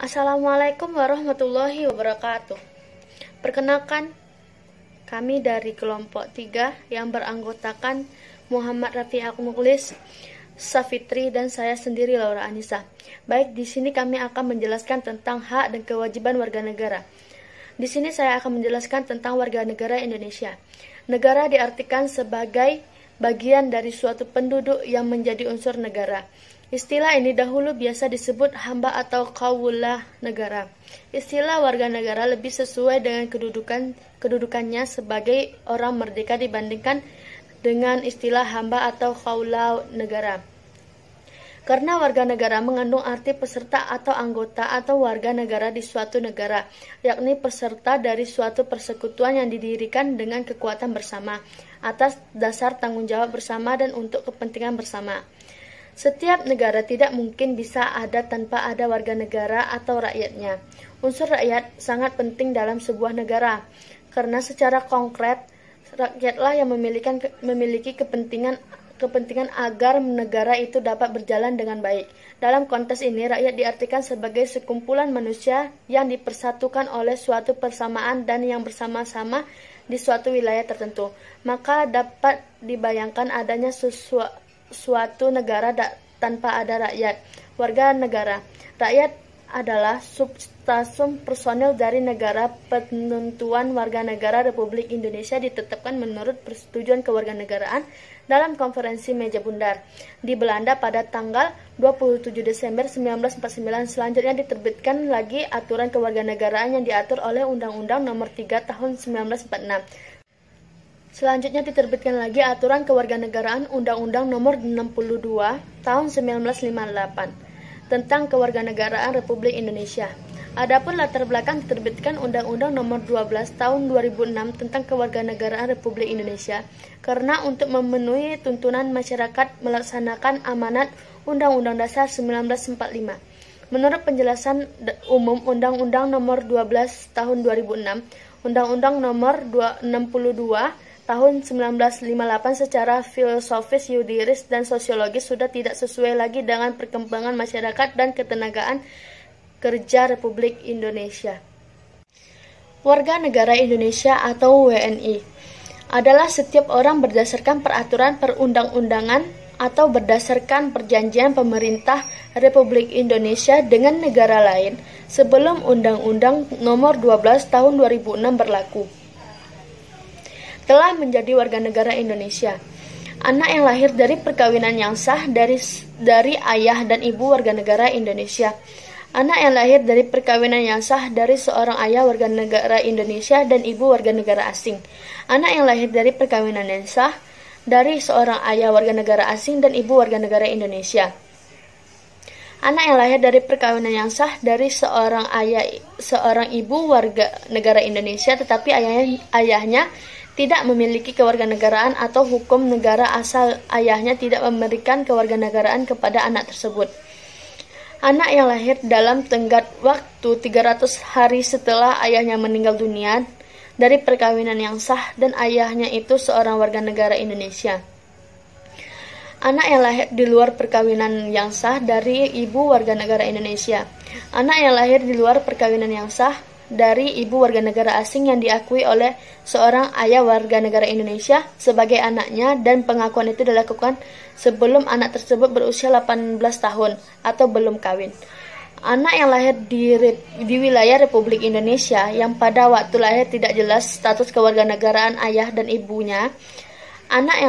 Assalamualaikum warahmatullahi wabarakatuh. Perkenalkan, kami dari kelompok 3 yang beranggotakan Muhammad Rafiq Mukhlis, Safitri, dan saya sendiri Laura Anissa. Baik, di sini kami akan menjelaskan tentang hak dan kewajiban warga negara. Di sini saya akan menjelaskan tentang warga negara Indonesia. Negara diartikan sebagai bagian dari suatu penduduk yang menjadi unsur negara. Istilah ini dahulu biasa disebut hamba atau kaulah negara. Istilah warga negara lebih sesuai dengan kedudukannya sebagai orang merdeka dibandingkan dengan istilah hamba atau kaulah negara. Karena warga negara mengandung arti peserta atau anggota atau warga negara di suatu negara, yakni peserta dari suatu persekutuan yang didirikan dengan kekuatan bersama, atas dasar tanggung jawab bersama dan untuk kepentingan bersama. Setiap negara tidak mungkin bisa ada tanpa ada warga negara atau rakyatnya. Unsur rakyat sangat penting dalam sebuah negara, karena secara konkret, rakyatlah yang memiliki kepentingan agar negara itu dapat berjalan dengan baik. Dalam konteks ini, rakyat diartikan sebagai sekumpulan manusia yang dipersatukan oleh suatu persamaan dan yang bersama-sama di suatu wilayah tertentu. Maka dapat dibayangkan adanya suatu negara tanpa ada rakyat. Warga negara. Rakyat adalah substansium personil dari negara. Penentuan warga negara Republik Indonesia ditetapkan menurut persetujuan kewarganegaraan dalam konferensi meja bundar di Belanda pada tanggal 27 Desember 1949. Selanjutnya diterbitkan lagi aturan kewarganegaraan yang diatur oleh Undang-Undang Nomor 3 Tahun 1946. Selanjutnya diterbitkan lagi aturan kewarganegaraan Undang-Undang Nomor 62 Tahun 1958 tentang kewarganegaraan Republik Indonesia. Adapun latar belakang diterbitkan Undang-Undang Nomor 12 Tahun 2006 tentang kewarganegaraan Republik Indonesia karena untuk memenuhi tuntunan masyarakat melaksanakan amanat Undang-Undang Dasar 1945. Menurut penjelasan umum Undang-Undang Nomor 12 Tahun 2006, Undang-Undang Nomor 62 Tahun 1958 secara filosofis, yuridis, dan sosiologis sudah tidak sesuai lagi dengan perkembangan masyarakat dan ketenagaan kerja Republik Indonesia. Warga negara Indonesia atau WNI adalah setiap orang berdasarkan peraturan perundang-undangan atau berdasarkan perjanjian pemerintah Republik Indonesia dengan negara lain sebelum Undang-Undang Nomor 12 Tahun 2006 berlaku. Telah menjadi warga negara Indonesia. Anak yang lahir dari perkawinan yang sah dari ayah dan ibu warga negara Indonesia. Anak yang lahir dari perkawinan yang sah dari seorang ayah warga negara Indonesia dan ibu warga negara asing. Anak yang lahir dari perkawinan yang sah dari seorang ayah warga negara asing dan ibu warga negara Indonesia. Anak yang lahir dari perkawinan yang sah dari seorang ibu warga negara Indonesia tetapi ayahnya tidak memiliki kewarganegaraan atau hukum negara asal ayahnya tidak memberikan kewarganegaraan kepada anak tersebut. Anak yang lahir dalam tenggat waktu 300 hari setelah ayahnya meninggal dunia dari perkawinan yang sah dan ayahnya itu seorang warga negara Indonesia. Anak yang lahir di luar perkawinan yang sah dari ibu warga negara Indonesia. Anak yang lahir di luar perkawinan yang sah dari ibu warga negara asing yang diakui oleh seorang ayah warga negara Indonesia sebagai anaknya dan pengakuan itu dilakukan sebelum anak tersebut berusia 18 tahun atau belum kawin. Anak yang lahir di wilayah Republik Indonesia yang pada waktu lahir tidak jelas status kewarganegaraan ayah dan ibunya. Anak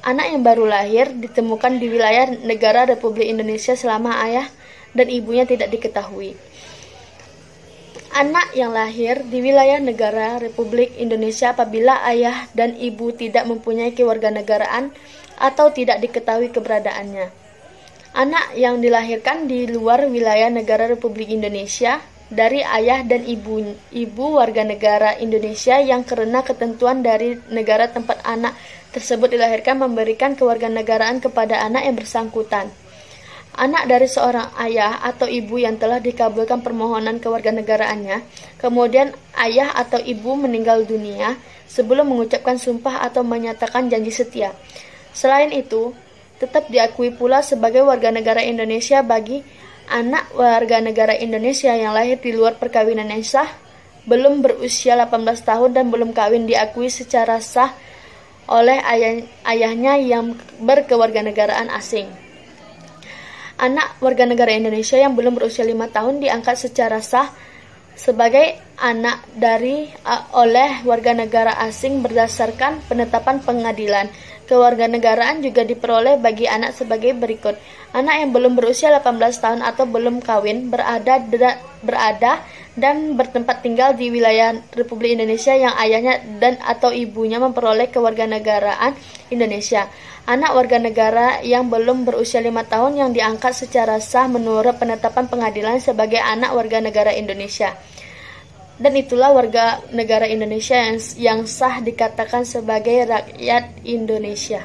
yang baru lahir ditemukan di wilayah negara Republik Indonesia selama ayah dan ibunya tidak diketahui. Anak yang lahir di wilayah negara Republik Indonesia apabila ayah dan ibu tidak mempunyai kewarganegaraan atau tidak diketahui keberadaannya. Anak yang dilahirkan di luar wilayah negara Republik Indonesia dari ayah dan ibu warga negara Indonesia yang karena ketentuan dari negara tempat anak tersebut dilahirkan memberikan kewarganegaraan kepada anak yang bersangkutan. Anak dari seorang ayah atau ibu yang telah dikabulkan permohonan kewarganegaraannya, kemudian ayah atau ibu meninggal dunia sebelum mengucapkan sumpah atau menyatakan janji setia. Selain itu, tetap diakui pula sebagai warga negara Indonesia bagi Anak warga negara Indonesia yang lahir di luar perkawinan yang sah, belum berusia 18 tahun dan belum kawin diakui secara sah oleh ayahnya yang berkewarganegaraan asing. Anak warga negara Indonesia yang belum berusia 5 tahun diangkat secara sah sebagai anak oleh warga negara asing berdasarkan penetapan pengadilan. Kewarganegaraan juga diperoleh bagi anak sebagai berikut. Anak yang belum berusia 18 tahun atau belum kawin berada dan bertempat tinggal di wilayah Republik Indonesia yang ayahnya dan atau ibunya memperoleh kewarganegaraan Indonesia. Anak warga negara yang belum berusia 5 tahun yang diangkat secara sah menurut penetapan pengadilan sebagai anak warga negara Indonesia. Dan itulah warga negara Indonesia yang sah dikatakan sebagai rakyat Indonesia.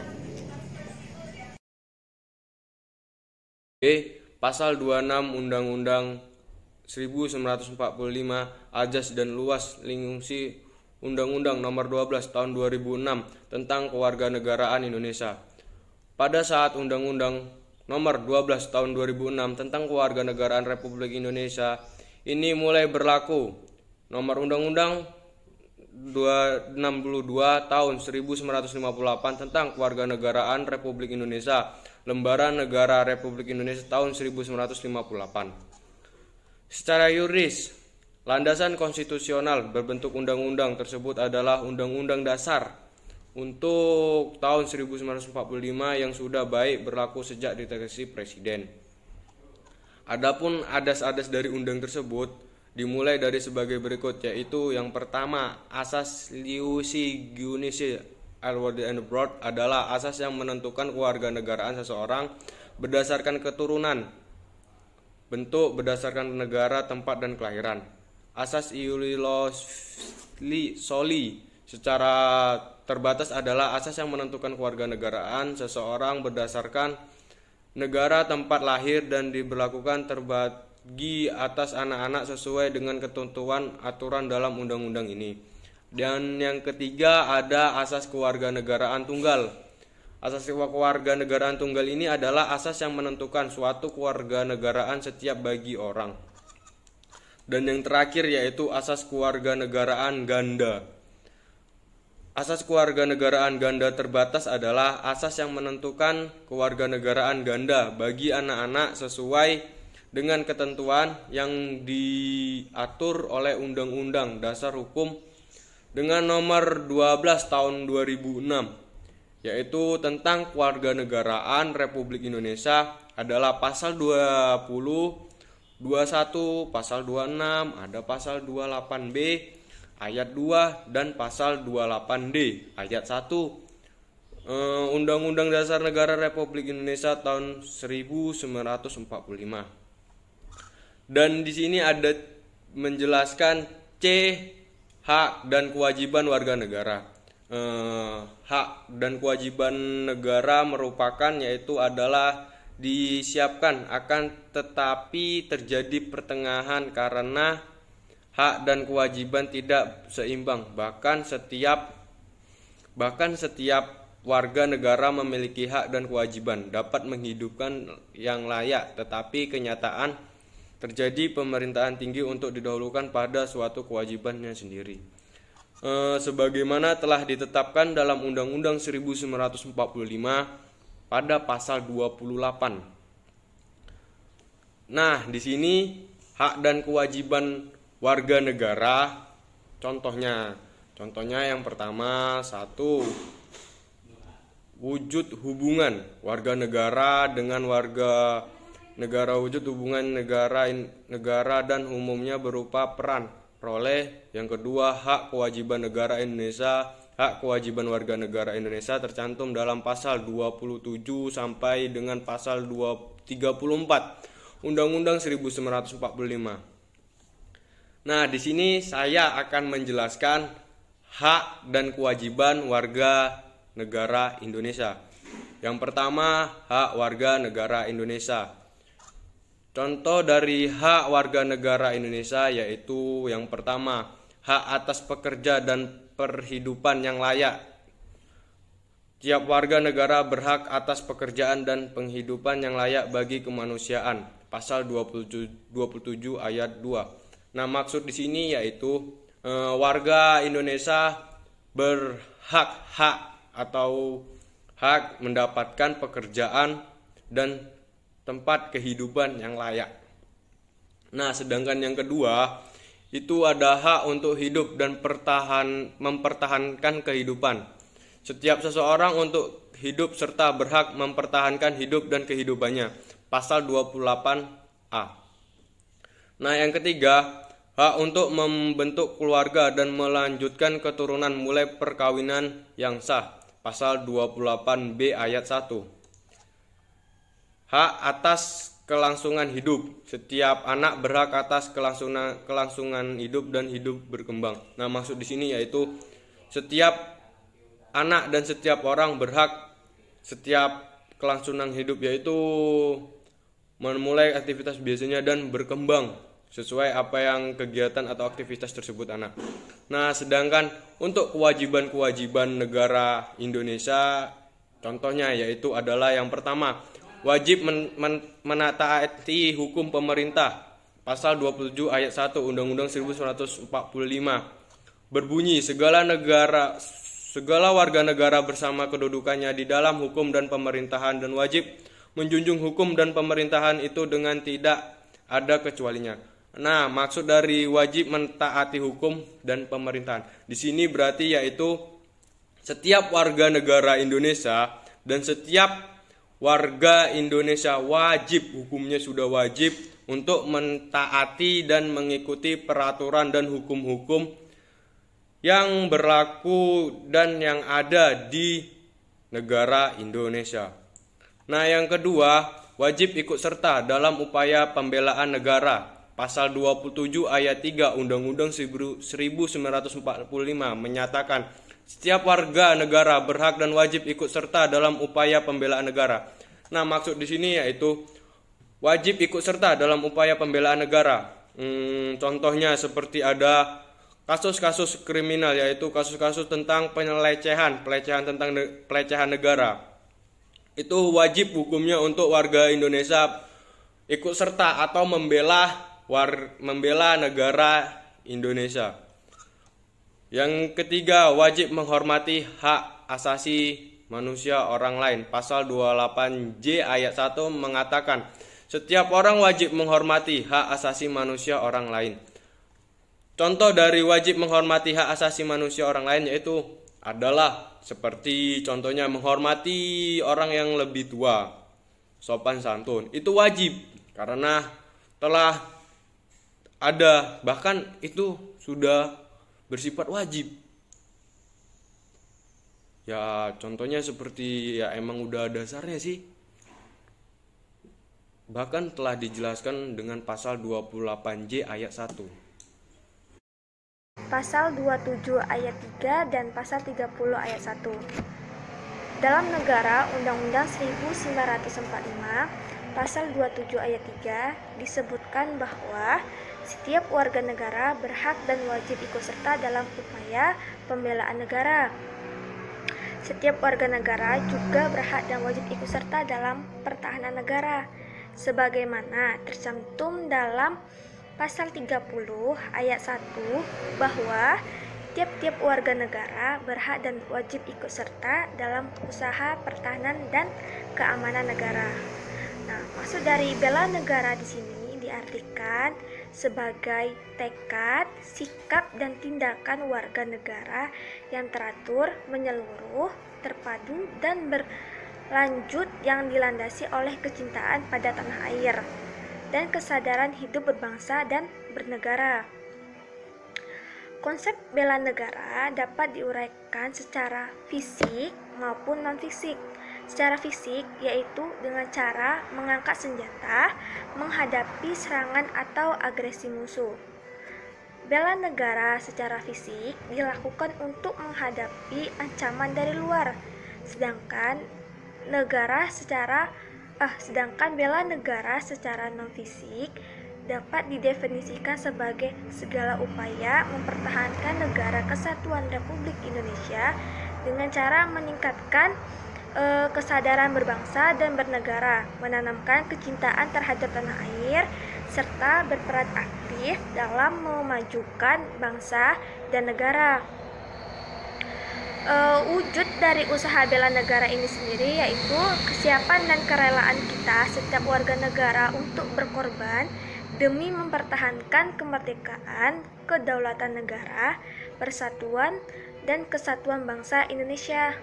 Pasal 26 Undang-Undang 1945 Ajas dan Luas Lingkungan Undang-Undang Nomor 12 Tahun 2006 tentang Kewarganegaraan Indonesia. Pada saat Undang-Undang Nomor 12 Tahun 2006 tentang Kewarganegaraan Republik Indonesia ini mulai berlaku, Nomor Undang-Undang 262 Tahun 1958 tentang Kewarganegaraan Republik Indonesia, Lembaran Negara Republik Indonesia tahun 1958. Secara yuris, landasan konstitusional berbentuk undang-undang tersebut adalah Undang-Undang Dasar untuk tahun 1945 yang sudah baik berlaku sejak diterbitkan Presiden. Adapun adas-adas dari undang tersebut dimulai dari sebagai berikut, yaitu yang pertama, asas liusi giunisi al-wadi and abroad adalah asas yang menentukan kewarganegaraan seseorang berdasarkan keturunan, bentuk berdasarkan negara, tempat, dan kelahiran. Asas iuli soli secara terbatas adalah asas yang menentukan kewarganegaraan seseorang berdasarkan negara tempat lahir dan diberlakukan terbagi atas anak-anak sesuai dengan ketentuan aturan dalam undang-undang ini. Dan yang ketiga ada asas kewarganegaraan tunggal. Asas kewarganegaraan tunggal ini adalah asas yang menentukan suatu kewarganegaraan setiap bagi orang. Dan yang terakhir yaitu asas kewarganegaraan ganda. Asas kewarganegaraan ganda terbatas adalah asas yang menentukan kewarganegaraan ganda bagi anak-anak sesuai dengan ketentuan yang diatur oleh Undang-Undang Dasar Hukum dengan nomor 12 tahun 2006, yaitu tentang kewarganegaraan Republik Indonesia adalah pasal 20, 21, pasal 26, ada pasal 28B ayat 2 dan pasal 28D ayat 1 Undang-Undang Dasar Negara Republik Indonesia tahun 1945. Dan di sini ada menjelaskan C, hak dan kewajiban warga negara. Hak dan kewajiban negara merupakan yaitu adalah disiapkan akan tetapi terjadi pertengahan karena hak dan kewajiban tidak seimbang. Bahkan setiap warga negara memiliki hak dan kewajiban dapat menghidupkan yang layak, tetapi kenyataan terjadi pemerintahan tinggi untuk didahulukan pada suatu kewajibannya sendiri. Sebagaimana telah ditetapkan dalam Undang-Undang 1945 pada pasal 28. Nah, di sini hak dan kewajiban warga negara, contohnya yang pertama, 1. Wujud hubungan warga negara dengan warga negara. Wujud hubungan negara dan umumnya berupa peran, peroleh. Yang kedua, hak kewajiban negara Indonesia. Hak kewajiban warga negara Indonesia tercantum dalam pasal 27 sampai dengan pasal 34 Undang-Undang 1945. Nah, di sini saya akan menjelaskan hak dan kewajiban warga negara Indonesia. Yang pertama, hak warga negara Indonesia. Contoh dari hak warga negara Indonesia yaitu yang pertama, hak atas pekerja dan perhidupan yang layak. Tiap warga negara berhak atas pekerjaan dan penghidupan yang layak bagi kemanusiaan. pasal 27 ayat 2. Nah, maksud di sini yaitu warga Indonesia hak mendapatkan pekerjaan dan tempat kehidupan yang layak. Nah, sedangkan yang kedua itu ada hak untuk hidup dan mempertahankan kehidupan. Setiap seseorang untuk hidup serta berhak mempertahankan hidup dan kehidupannya. Pasal 28A. Nah, yang ketiga, hak untuk membentuk keluarga dan melanjutkan keturunan mulai perkawinan yang sah. Pasal 28B ayat 1. Hak atas kelangsungan hidup. Setiap anak berhak atas kelangsungan hidup dan hidup berkembang. Nah, maksud di sini yaitu setiap anak dan setiap orang berhak setiap kelangsungan hidup, yaitu memulai aktivitas biasanya dan berkembang sesuai apa yang kegiatan atau aktivitas tersebut anak. Nah, sedangkan untuk kewajiban-kewajiban negara Indonesia, contohnya yaitu adalah yang pertama, wajib menaati hukum pemerintah. Pasal 27 ayat 1 Undang-Undang 1945 berbunyi, segala warga negara bersama kedudukannya di dalam hukum dan pemerintahan dan wajib menjunjung hukum dan pemerintahan itu dengan tidak ada kecualinya. Nah, maksud dari wajib mentaati hukum dan pemerintahan di sini berarti yaitu setiap warga negara Indonesia dan setiap warga Indonesia wajib, hukumnya sudah wajib untuk mentaati dan mengikuti peraturan dan hukum-hukum yang berlaku dan yang ada di negara Indonesia. Nah, yang kedua, wajib ikut serta dalam upaya pembelaan negara. Pasal 27 ayat 3 Undang-Undang 1945 menyatakan setiap warga negara berhak dan wajib ikut serta dalam upaya pembelaan negara. Nah, maksud di sini yaitu wajib ikut serta dalam upaya pembelaan negara. Contohnya seperti ada kasus-kasus kriminal, yaitu kasus-kasus tentang pelecehan negara. Itu wajib hukumnya untuk warga Indonesia ikut serta atau membela negara Indonesia. Yang ketiga, wajib menghormati hak asasi manusia orang lain. Pasal 28J ayat 1 mengatakan, setiap orang wajib menghormati hak asasi manusia orang lain. Contoh dari wajib menghormati hak asasi manusia orang lain yaitu adalah seperti contohnya menghormati orang yang lebih tua, sopan santun. Itu wajib karena telah ada, bahkan itu sudah bersifat wajib. Ya, contohnya seperti ya emang udah dasarnya sih. Bahkan telah dijelaskan dengan pasal 28J ayat 1. Pasal 27 ayat 3 dan pasal 30 ayat 1. Dalam negara Undang-Undang 1945, pasal 27 ayat 3 disebutkan bahwa setiap warga negara berhak dan wajib ikut serta dalam upaya pembelaan negara. Setiap warga negara juga berhak dan wajib ikut serta dalam pertahanan negara, sebagaimana tercantum dalam pasal 30 ayat 1 bahwa tiap-tiap warga negara berhak dan wajib ikut serta dalam usaha pertahanan dan keamanan negara. Nah, maksud dari bela negara di sini diartikan sebagai tekad, sikap, dan tindakan warga negara yang teratur, menyeluruh, terpadu, dan berlanjut yang dilandasi oleh kecintaan pada tanah air dan kesadaran hidup berbangsa dan bernegara. Konsep bela negara dapat diuraikan secara fisik maupun non-fisik. Secara fisik yaitu dengan cara mengangkat senjata menghadapi serangan atau agresi musuh. Bela negara secara fisik dilakukan untuk menghadapi ancaman dari luar, sedangkan bela negara secara non-fisik dapat didefinisikan sebagai segala upaya mempertahankan negara kesatuan Republik Indonesia dengan cara meningkatkan kesadaran berbangsa dan bernegara, menanamkan kecintaan terhadap tanah air, serta berperan aktif dalam memajukan bangsa dan negara. Wujud dari usaha bela negara ini sendiri yaitu kesiapan dan kerelaan kita setiap warga negara untuk berkorban demi mempertahankan kemerdekaan, kedaulatan negara, persatuan dan kesatuan bangsa Indonesia,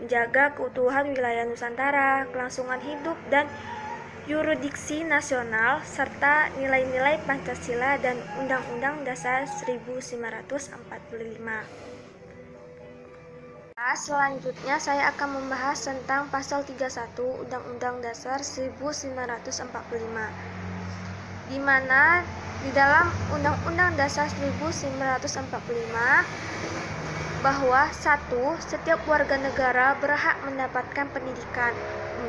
menjaga keutuhan wilayah Nusantara, kelangsungan hidup dan yurisdiksi nasional, serta nilai-nilai Pancasila dan Undang-Undang Dasar 1945. Selanjutnya saya akan membahas tentang pasal 31 Undang-Undang Dasar 1945, di mana di dalam Undang-Undang Dasar 1945 bahwa 1. Setiap warga negara berhak mendapatkan pendidikan.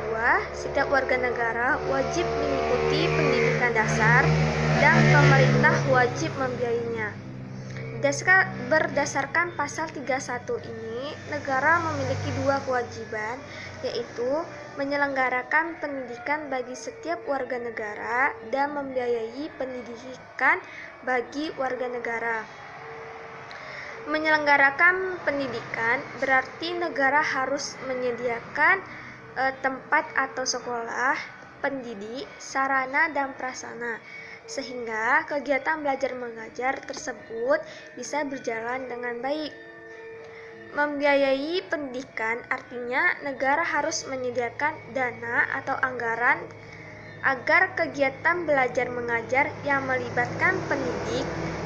2. Setiap warga negara wajib mengikuti pendidikan dasar dan pemerintah wajib membiayainya. Berdasarkan pasal 31 ini, negara memiliki 2 kewajiban, yaitu menyelenggarakan pendidikan bagi setiap warga negara dan membiayai pendidikan bagi warga negara. Menyelenggarakan pendidikan berarti negara harus menyediakan tempat atau sekolah, pendidik, sarana dan prasarana, sehingga kegiatan belajar mengajar tersebut bisa berjalan dengan baik. Membiayai pendidikan artinya negara harus menyediakan dana atau anggaran agar kegiatan belajar mengajar yang melibatkan pendidik,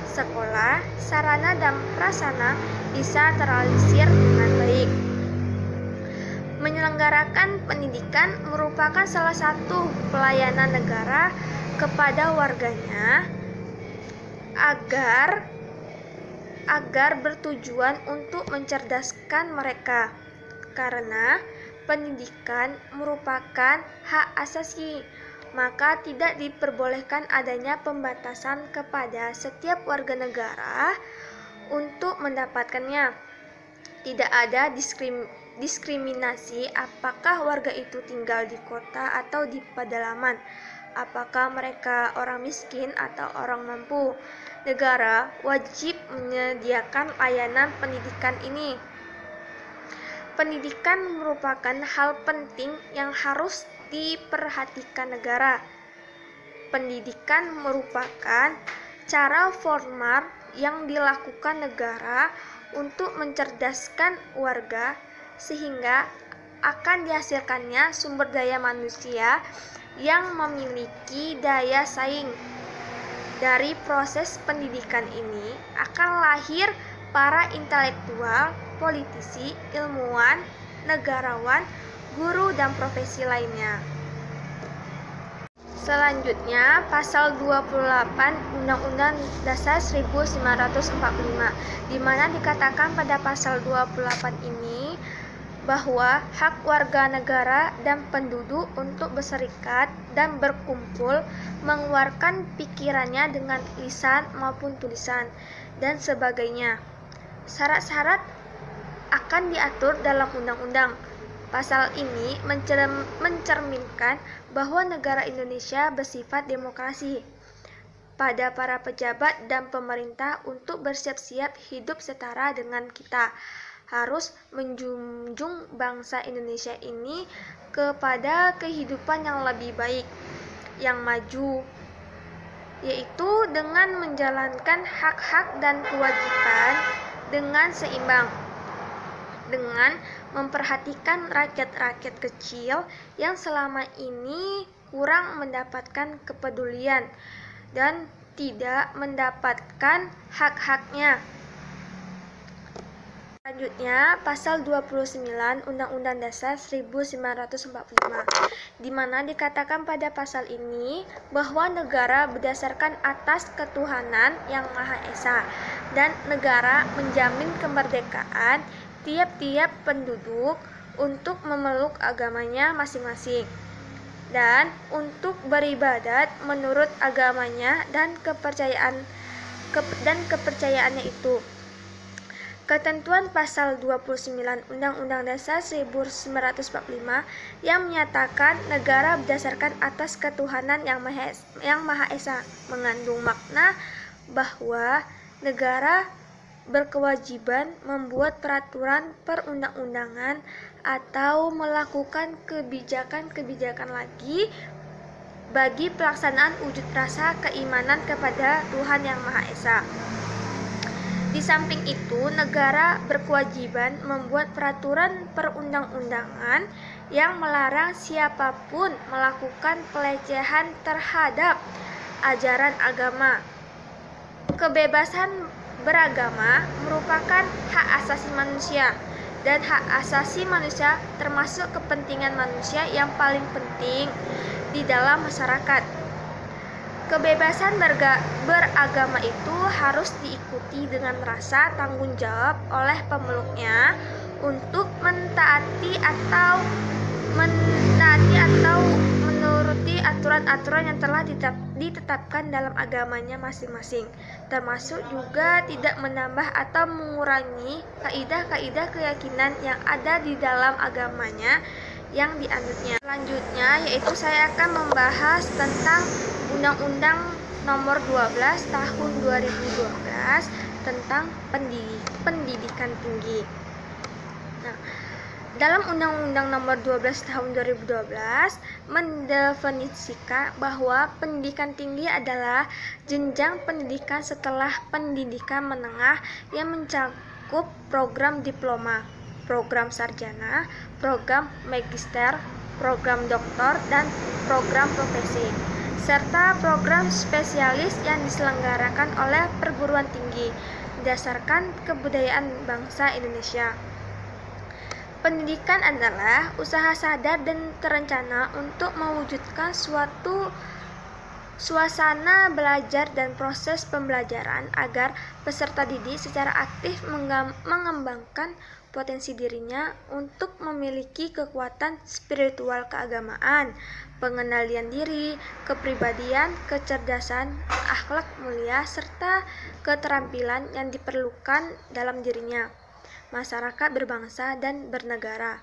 sekolah, sarana dan prasarana bisa terrealisir dengan baik. Menyelenggarakan pendidikan merupakan salah satu pelayanan negara kepada warganya agar bertujuan untuk mencerdaskan mereka, karena pendidikan merupakan hak asasi, maka tidak diperbolehkan adanya pembatasan kepada setiap warga negara untuk mendapatkannya. Tidak ada diskriminasi apakah warga itu tinggal di kota atau di pedalaman, apakah mereka orang miskin atau orang mampu. Negara wajib menyediakan layanan pendidikan ini. Pendidikan merupakan hal penting yang harus diperhatikan negara. Pendidikan merupakan cara formal yang dilakukan negara untuk mencerdaskan warga sehingga akan dihasilkannya sumber daya manusia yang memiliki daya saing. Dari proses pendidikan ini akan lahir para intelektual, politisi, ilmuwan, negarawan, guru, dan profesi lainnya. Selanjutnya, pasal 28 Undang-Undang Dasar 1945, di mana dikatakan pada pasal 28 ini bahwa hak warga negara dan penduduk untuk berserikat dan berkumpul, mengeluarkan pikirannya dengan lisan maupun tulisan, dan sebagainya. Syarat-syarat akan diatur dalam undang-undang. Pasal ini mencerminkan bahwa negara Indonesia bersifat demokrasi pada para pejabat dan pemerintah untuk bersiap-siap hidup setara dengan kita. Harus menjunjung bangsa Indonesia ini kepada kehidupan yang lebih baik, yang maju, yaitu dengan menjalankan hak-hak dan kewajiban dengan seimbang, dengan memperhatikan rakyat-rakyat kecil yang selama ini kurang mendapatkan kepedulian dan tidak mendapatkan hak-haknya. Selanjutnya, pasal 29 Undang-Undang Dasar 1945, di mana dikatakan pada pasal ini bahwa negara berdasarkan atas ketuhanan yang Maha Esa, dan negara menjamin kemerdekaan tiap-tiap penduduk untuk memeluk agamanya masing-masing dan untuk beribadat menurut agamanya dan kepercayaannya itu. Ketentuan pasal 29 Undang-Undang Dasar 1945 yang menyatakan negara berdasarkan atas ketuhanan yang Maha Esa mengandung makna bahwa negara berkewajiban membuat peraturan perundang-undangan atau melakukan kebijakan-kebijakan lagi bagi pelaksanaan wujud rasa keimanan kepada Tuhan yang Maha Esa. Di samping itu, negara berkewajiban membuat peraturan perundang-undangan yang melarang siapapun melakukan pelecehan terhadap ajaran agama. Kebebasan beragama merupakan hak asasi manusia, dan hak asasi manusia termasuk kepentingan manusia yang paling penting di dalam masyarakat. Kebebasan beragama itu harus diikuti dengan rasa tanggung jawab oleh pemeluknya untuk mentaati atau menuruti aturan-aturan yang telah ditetapkan dalam agamanya masing-masing, termasuk juga tidak menambah atau mengurangi kaidah-kaidah keyakinan yang ada di dalam agamanya yang dianutnya. Selanjutnya yaitu saya akan membahas tentang Undang-Undang Nomor 12 Tahun 2012 tentang pendidikan tinggi. Nah, dalam Undang-Undang Nomor 12 Tahun 2012 mendefinisikan bahwa pendidikan tinggi adalah jenjang pendidikan setelah pendidikan menengah yang mencakup program diploma, program sarjana, program magister, program doktor, dan program profesi, serta program spesialis yang diselenggarakan oleh perguruan tinggi berdasarkan kebudayaan bangsa Indonesia. Pendidikan adalah usaha sadar dan terencana untuk mewujudkan suatu suasana belajar dan proses pembelajaran agar peserta didik secara aktif mengembangkan potensi dirinya untuk memiliki kekuatan spiritual keagamaan, pengendalian diri, kepribadian, kecerdasan, akhlak mulia, serta keterampilan yang diperlukan dalam dirinya, masyarakat berbangsa dan bernegara.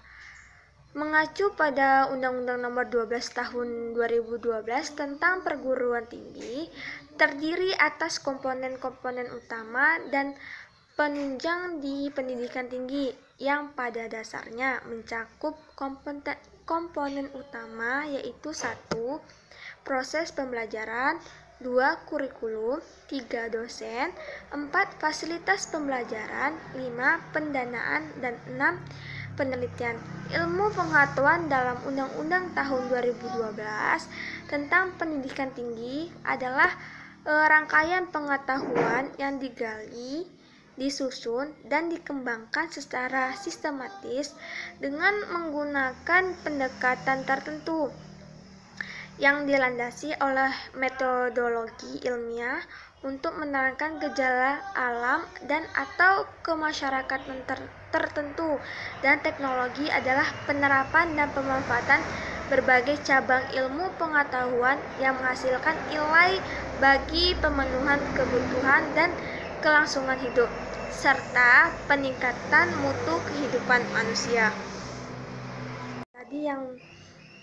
Mengacu pada Undang-Undang Nomor 12 Tahun 2012 tentang perguruan tinggi, terdiri atas komponen-komponen utama dan penunjang di pendidikan tinggi yang pada dasarnya mencakup komponen utama yaitu 1. Proses pembelajaran, 2. Kurikulum, 3. Dosen, 4. Fasilitas pembelajaran, 5. Pendanaan, dan 6. Penelitian. Ilmu pengetahuan dalam Undang-Undang Tahun 2012 tentang pendidikan tinggi adalah rangkaian pengetahuan yang digali, disusun, dan dikembangkan secara sistematis dengan menggunakan pendekatan tertentu yang dilandasi oleh metodologi ilmiah untuk menerangkan gejala alam dan atau kemasyarakatan tertentu, dan teknologi adalah penerapan dan pemanfaatan berbagai cabang ilmu pengetahuan yang menghasilkan nilai bagi pemenuhan kebutuhan dan kelangsungan hidup, serta peningkatan mutu kehidupan manusia. Tadi yang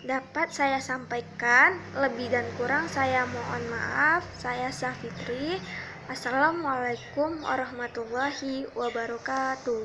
dapat saya sampaikan, lebih dan kurang saya mohon maaf. Saya Safitri. Assalamualaikum warahmatullahi wabarakatuh.